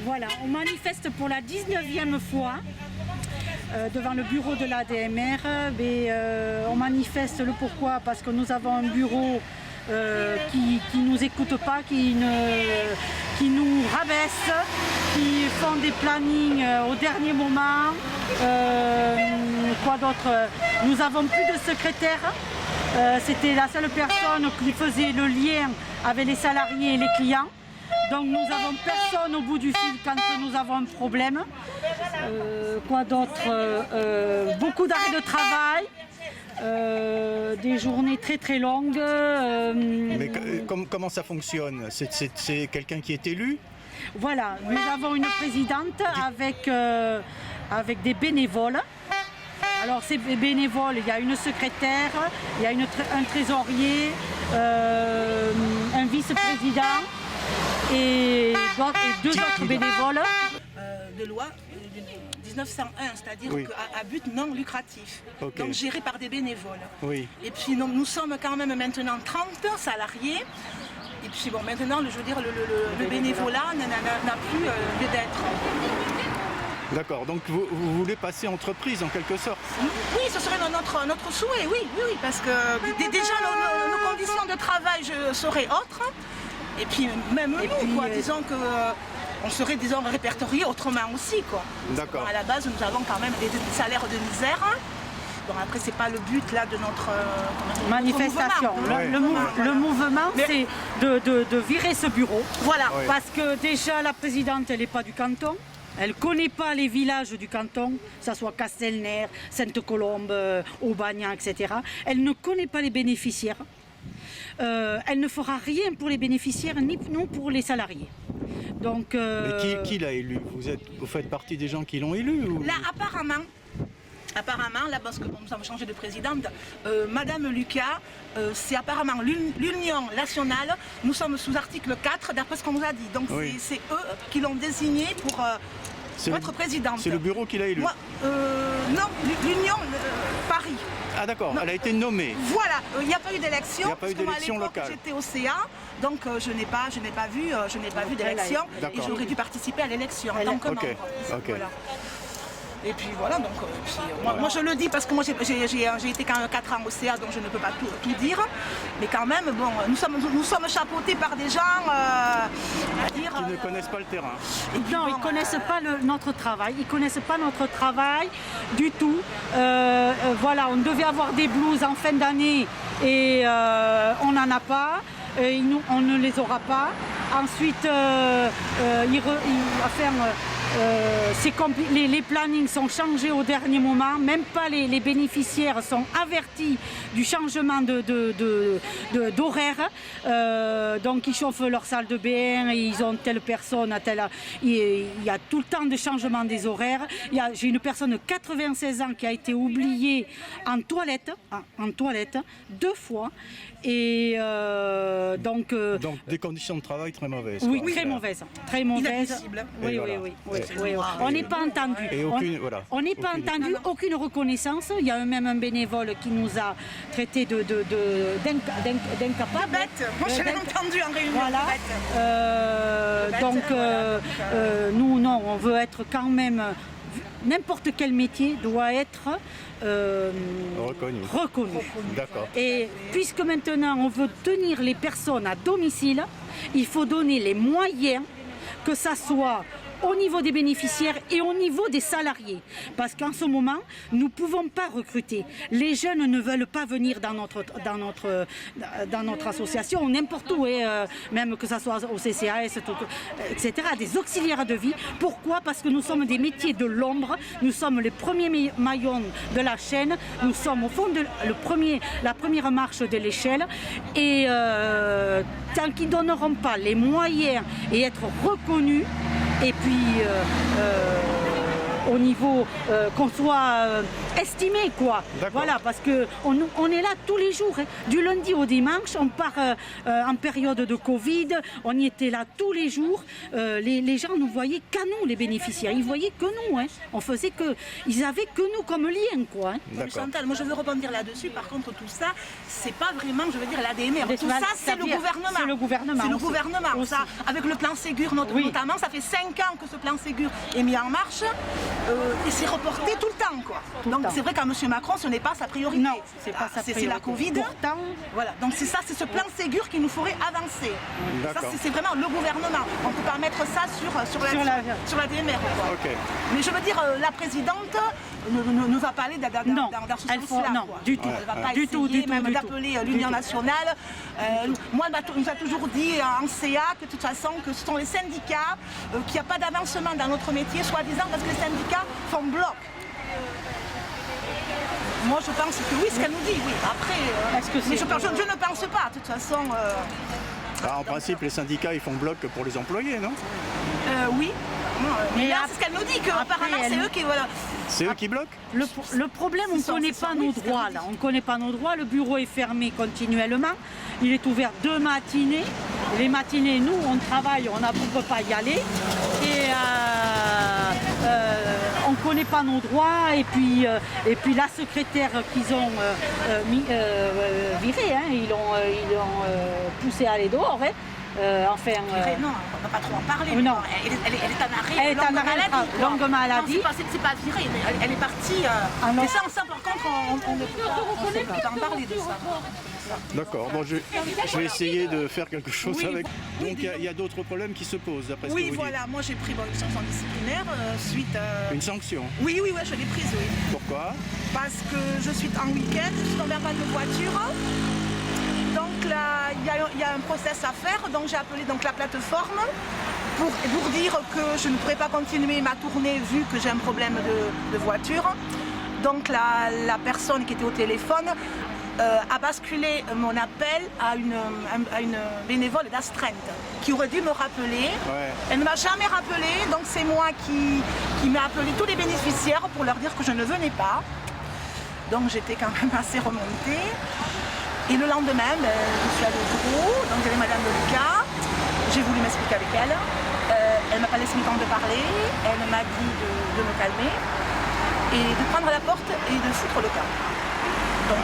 Voilà, on manifeste pour la 19e fois devant le bureau de l'ADMR. On manifeste le pourquoi, parce que nous avons un bureau qui nous écoute pas, qui nous rabaisse, qui font des plannings au dernier moment. Quoi d'autre? Nous avons plus de secrétaire. C'était la seule personne qui faisait le lien avec les salariés et les clients. Donc nous n'avons personne au bout du fil quand nous avons un problème. Quoi d'autre? Beaucoup d'arrêts de travail. Des journées très très longues. Mais comment ça fonctionne? C'est quelqu'un qui est élu? Voilà, nous avons une présidente avec des bénévoles. Alors ces bénévoles, il y a une secrétaire, il y a un trésorier, un vice-président et deux autres bénévoles. De loi 1901, c'est-à-dire oui. à but non lucratif, okay. Donc géré par des bénévoles. Oui. Et puis nous sommes quand même maintenant 30 salariés. Et puis bon, maintenant, je veux dire, le bénévolat n'a plus lieu d'être. D'accord, donc vous voulez passer entreprise en quelque sorte? Oui, ce serait notre souhait, oui, parce que déjà nos conditions de travail seraient autres. Et puis même nous, disons que on serait répertoriés autrement aussi, quoi. D'accord. À la base, nous avons quand même des salaires de misère. Bon, après, c'est pas le but là de notre manifestation. Le mouvement, c'est de virer ce bureau. Voilà. Oui. Parce que déjà, la présidente, elle n'est pas du canton. Elle ne connaît pas les villages du canton, que ce soit Castelnaire, Sainte-Colombe, Aubagnat, etc. Elle ne connaît pas les bénéficiaires. Elle ne fera rien pour les bénéficiaires ni non pour les salariés. Donc, mais qui l'a élu? Vous faites partie des gens qui l'ont élu ou... Là, apparemment, là, parce que nous avons changé de présidente, Madame Lucas, c'est apparemment l'Union nationale. Nous sommes sous article 4, d'après ce qu'on nous a dit. Donc oui. C'est eux qui l'ont désignée pour être présidente. C'est le bureau qui l'a élu? Non, l'Union Paris. Ah d'accord, elle a été nommée. Voilà, il n'y a pas eu d'élection. Il n'y a pas eu d'élection locale. J'étais au CA, donc je n'ai pas vu d'élection et j'aurais dû participer à l'élection en tant que membre. Voilà. Et puis voilà, donc moi je le dis parce que moi j'ai été quand même 4 ans au CA, donc je ne peux pas tout dire. Mais quand même, bon, nous sommes chapeautés par des gens qui ne connaissent pas le terrain. Non, ils ne connaissent pas notre travail. Ils ne connaissent pas notre travail du tout. Voilà, on devait avoir des blouses en fin d'année et on n'en a pas. On ne les aura pas. Ensuite, les plannings sont changés au dernier moment. Même pas les bénéficiaires sont avertis du changement d'horaire. Donc ils chauffent leur salle de bain, et ils ont telle personne, il y a tout le temps de changement des horaires. J'ai une personne de 96 ans qui a été oubliée en toilette 2 fois. Et donc des conditions de travail très mauvaises. Oui, très mauvaises. Oui. On n'est pas entendu. On n'est pas entendu, aucune reconnaissance. Il y a même un bénévole qui nous a traités d'incapables. De bêtes. Moi, je l'ai entendu en réunion. Voilà. Donc, nous, non, on veut être quand même... N'importe quel métier doit être reconnu. D'accord. Et puisque maintenant on veut tenir les personnes à domicile, il faut donner les moyens, que ça soit au niveau des bénéficiaires et au niveau des salariés. Parce qu'en ce moment, nous ne pouvons pas recruter. Les jeunes ne veulent pas venir dans notre association, n'importe où, même que ce soit au CCAS, etc., des auxiliaires de vie. Pourquoi? Parce que nous sommes des métiers de l'ombre, nous sommes les premiers maillons de la chaîne, nous sommes au fond de la première marche de l'échelle. Et tant qu'ils ne donneront pas les moyens et être reconnus, et puis au niveau qu'on soit estimé, quoi. Voilà, parce qu'on est là tous les jours, hein. Du lundi au dimanche, on part en période de Covid, on y était là tous les jours. Les gens ne voyaient qu'à nous, les bénéficiaires. Ils voyaient que nous, hein. On faisait que... Ils avaient que nous comme lien, quoi. Hein. Chantal, moi je veux rebondir là-dessus. Par contre, tout ça, c'est pas vraiment, je veux dire, l'ADMR. Tout ça, c'est le gouvernement. C'est le gouvernement. C'est le gouvernement. Ça, avec le plan Ségur notamment, ça fait 5 ans que ce plan Ségur est mis en marche et c'est reporté tout le temps, quoi. Donc c'est vrai qu'à M. Macron, ce n'est pas sa priorité. Non, c'est pas sa priorité. C'est la Covid. Pourtant, voilà. Donc c'est ça, c'est ce plan Ségur qui nous ferait avancer. Ça, c'est vraiment le gouvernement. On ne peut pas mettre ça sur la DMR, quoi. Okay. Mais je veux dire, la présidente ne va pas aller dans ce sens-là. Non, du tout. Elle ne va pas essayer même d'appeler l'Union nationale. Moi, on nous a toujours dit en CA que de toute façon, que ce sont les syndicats, qu'il n'y a pas d'avancement dans notre métier, soi-disant parce que les syndicats font bloc. Moi, je pense que oui, ce qu'elle nous dit, oui. Après, mais je ne pense pas, de toute façon. En principe, les syndicats, ils font bloc pour les employés, non? Oui. Mais là, c'est ce qu'elle nous dit, qu'apparemment, c'est eux qui... Voilà. C'est eux qui bloquent? Le problème, on ne connaît pas nos droits, là. On ne connaît pas nos droits. Le bureau est fermé continuellement. Il est ouvert 2 matinées. Les matinées, nous, on travaille, on ne peut pas y aller. Et on ne connaît pas nos droits. Et puis la secrétaire qu'ils ont virée, hein, ils l'ont poussée à aller dehors. Hein. Non, on ne va pas trop en parler. Non. Elle est en arrêt, longue maladie. C'est pas viré, elle est partie. Mais ça, par contre, on ne peut pas en parler de ça. D'accord, bon, je vais essayer de faire quelque chose avec. Donc il y a d'autres problèmes qui se posent d'après ce que vous dites. Oui, voilà, moi j'ai pris une sanction disciplinaire suite à... Une sanction? Oui, je l'ai prise, oui. Pourquoi? Parce que je suis en week-end, je suis tombée en panne de voiture. Donc là, il y a un process à faire, donc j'ai appelé la plateforme pour dire que je ne pourrais pas continuer ma tournée vu que j'ai un problème de voiture. Donc la personne qui était au téléphone a basculé mon appel à une bénévole d'astreinte qui aurait dû me rappeler. Ouais. Elle ne m'a jamais rappelé, donc c'est moi qui m'a appelé tous les bénéficiaires pour leur dire que je ne venais pas. Donc j'étais quand même assez remontée. Et le lendemain, je suis allée au bureau, donc j'avais Madame Lucas, j'ai voulu m'expliquer avec elle. Elle ne m'a pas laissé le temps de parler, elle m'a dit de me calmer et de prendre la porte et de foutre le camp. Donc,